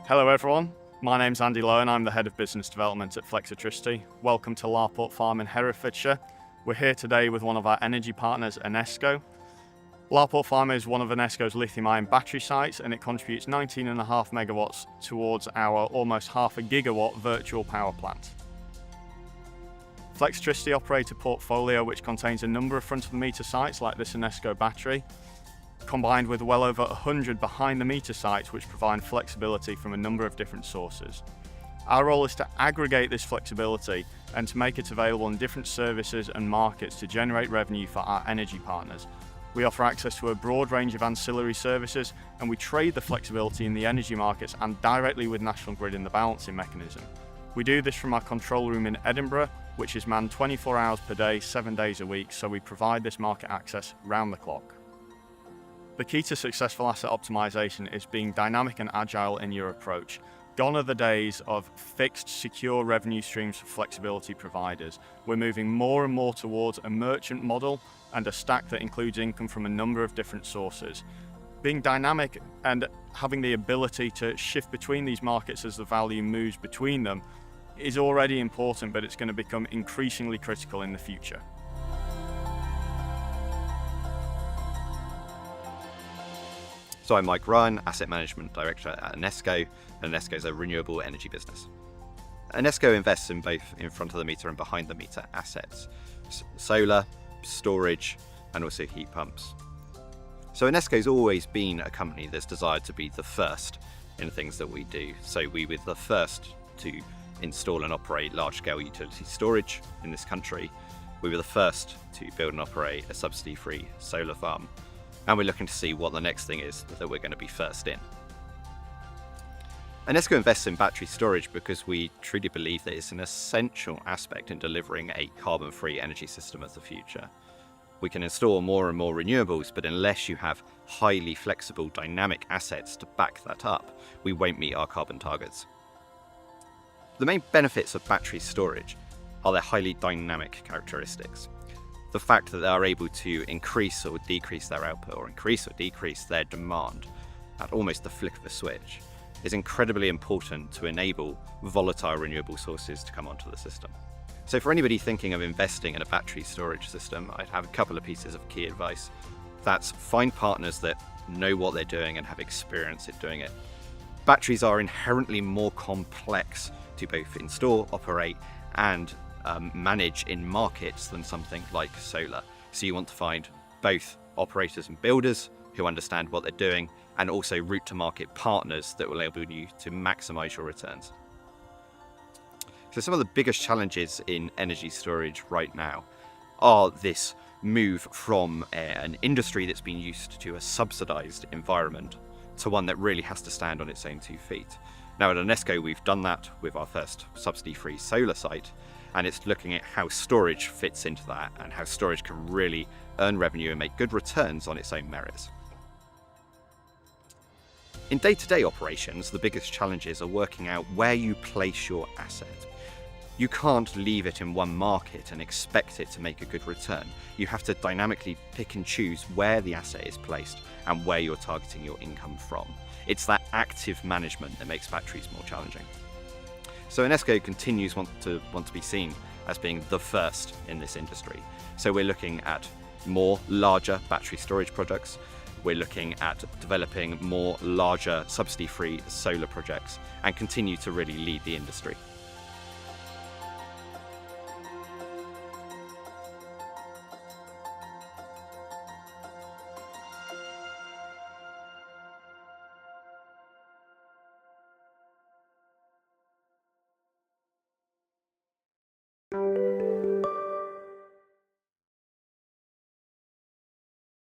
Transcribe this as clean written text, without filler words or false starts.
Hello everyone, my name's Andy Lowe and I'm the Head of Business Development at Flexitricity. Welcome to Larport Farm in Herefordshire. We're here today with one of our energy partners, Anesco. Larport Farm is one of Anesco's lithium-ion battery sites and it contributes 19.5 megawatts towards our almost half a gigawatt virtual power plant. Flexitricity operates a portfolio which contains a number of front-of-the-meter sites like this Anesco battery, combined with well over 100 behind-the-meter sites which provide flexibility from a number of different sources. Our role is to aggregate this flexibility and to make it available in different services and markets to generate revenue for our energy partners. We offer access to a broad range of ancillary services and we trade the flexibility in the energy markets and directly with National Grid in the balancing mechanism. We do this from our control room in Edinburgh, which is manned 24 hours per day, 7 days a week, so we provide this market access round the clock. The key to successful asset optimization is being dynamic and agile in your approach. Gone are the days of fixed, secure revenue streams for flexibility providers. We're moving more and more towards a merchant model and a stack that includes income from a number of different sources. Being dynamic and having the ability to shift between these markets as the value moves between them is already important, but it's going to become increasingly critical in the future. So I'm Mike Ryan, Asset Management Director at Anesco, and Anesco is a renewable energy business. Anesco invests in both in front of the meter and behind the meter assets, solar, storage, and also heat pumps. So Anesco's always been a company that's desired to be the first in things that we do. So we were the first to install and operate large-scale utility storage in this country. We were the first to build and operate a subsidy-free solar farm. And we're looking to see what the next thing is that we're going to be first in. Anesco invests in battery storage because we truly believe that it's an essential aspect in delivering a carbon-free energy system of the future. We can install more and more renewables, but unless you have highly flexible, dynamic assets to back that up, we won't meet our carbon targets. The main benefits of battery storage are their highly dynamic characteristics. The fact that they are able to increase or decrease their output or increase or decrease their demand at almost the flick of a switch is incredibly important to enable volatile renewable sources to come onto the system. So for anybody thinking of investing in a battery storage system, I'd have a couple of pieces of key advice. That's find partners that know what they're doing and have experience at doing it. Batteries are inherently more complex to both install, operate, and manage in markets than something like solar. So you want to find both operators and builders who understand what they're doing and also route to market partners that will enable you to maximize your returns. So some of the biggest challenges in energy storage right now are this move from an industry that's been used to a subsidized environment to one that really has to stand on its own 2 feet. Now at Anesco, we've done that with our first subsidy-free solar site, and it's looking at how storage fits into that and how storage can really earn revenue and make good returns on its own merits. In day-to-day operations, the biggest challenges are working out where you place your asset. You can't leave it in one market and expect it to make a good return. You have to dynamically pick and choose where the asset is placed and where you're targeting your income from. It's that active management that makes batteries more challenging. So Anesco continues want to be seen as being the first in this industry. So we're looking at more larger battery storage projects. We're looking at developing more larger subsidy-free solar projects and continue to really lead the industry.